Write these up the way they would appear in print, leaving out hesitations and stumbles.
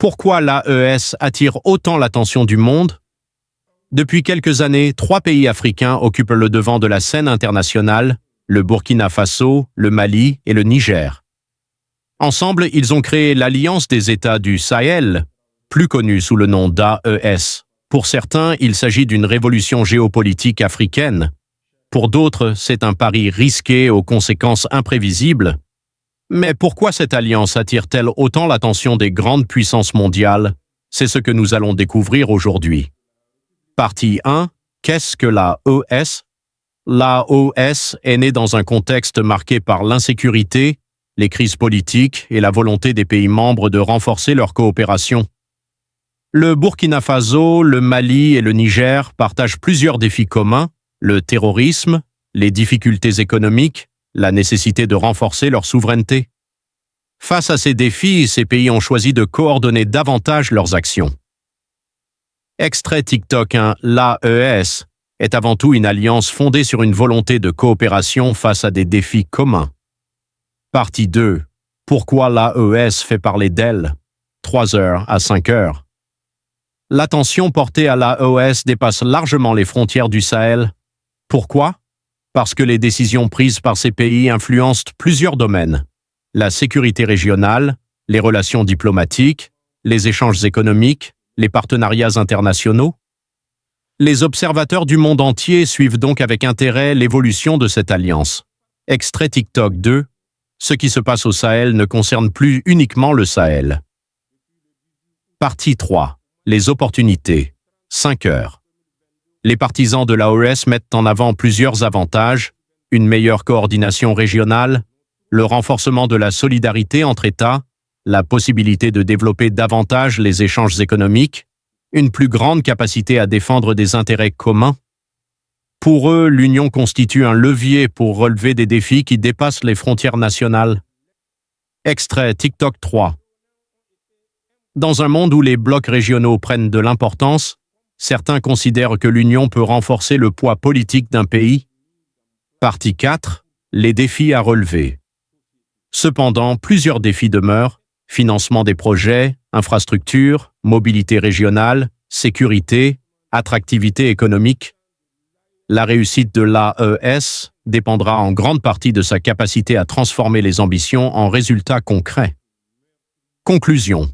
Pourquoi l'AES attire autant l'attention du monde? Depuis quelques années, 3 pays africains occupent le devant de la scène internationale, le Burkina Faso, le Mali et le Niger. Ensemble, ils ont créé l'Alliance des États du Sahel, plus connue sous le nom d'AES. Pour certains, il s'agit d'une révolution géopolitique africaine. Pour d'autres, c'est un pari risqué aux conséquences imprévisibles. Mais pourquoi cette alliance attire-t-elle autant l'attention des grandes puissances mondiales? C'est ce que nous allons découvrir aujourd'hui. Partie 1. Qu'est-ce que l'AES? L'AES est née dans un contexte marqué par l'insécurité, les crises politiques et la volonté des pays membres de renforcer leur coopération. Le Burkina Faso, le Mali et le Niger partagent plusieurs défis communs, le terrorisme, les difficultés économiques, la nécessité de renforcer leur souveraineté. Face à ces défis, ces pays ont choisi de coordonner davantage leurs actions. Extrait TikTok 1. L'AES est avant tout une alliance fondée sur une volonté de coopération face à des défis communs. Partie 2. Pourquoi l'AES fait parler d'elle? 3 heures à 5 heures. L'attention portée à l'AES dépasse largement les frontières du Sahel. Pourquoi? Parce que les décisions prises par ces pays influencent plusieurs domaines. La sécurité régionale, les relations diplomatiques, les échanges économiques, les partenariats internationaux. Les observateurs du monde entier suivent donc avec intérêt l'évolution de cette alliance. Extrait TikTok 2. Ce qui se passe au Sahel ne concerne plus uniquement le Sahel. Partie 3. Les opportunités. 5 heures. Les partisans de l'AES mettent en avant plusieurs avantages, une meilleure coordination régionale, le renforcement de la solidarité entre États, la possibilité de développer davantage les échanges économiques, une plus grande capacité à défendre des intérêts communs. Pour eux, l'Union constitue un levier pour relever des défis qui dépassent les frontières nationales. Extrait TikTok 3. Dans un monde où les blocs régionaux prennent de l'importance, certains considèrent que l'Union peut renforcer le poids politique d'un pays. Partie 4. Les défis à relever. Cependant, plusieurs défis demeurent: financement des projets, infrastructures, mobilité régionale, sécurité, attractivité économique. La réussite de l'AES dépendra en grande partie de sa capacité à transformer les ambitions en résultats concrets. Conclusion.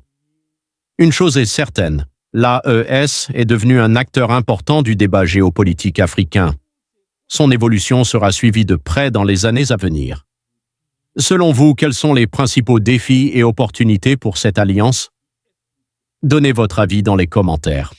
Une chose est certaine, l'AES est devenu un acteur important du débat géopolitique africain. Son évolution sera suivie de près dans les années à venir. Selon vous, quels sont les principaux défis et opportunités pour cette alliance? Donnez votre avis dans les commentaires.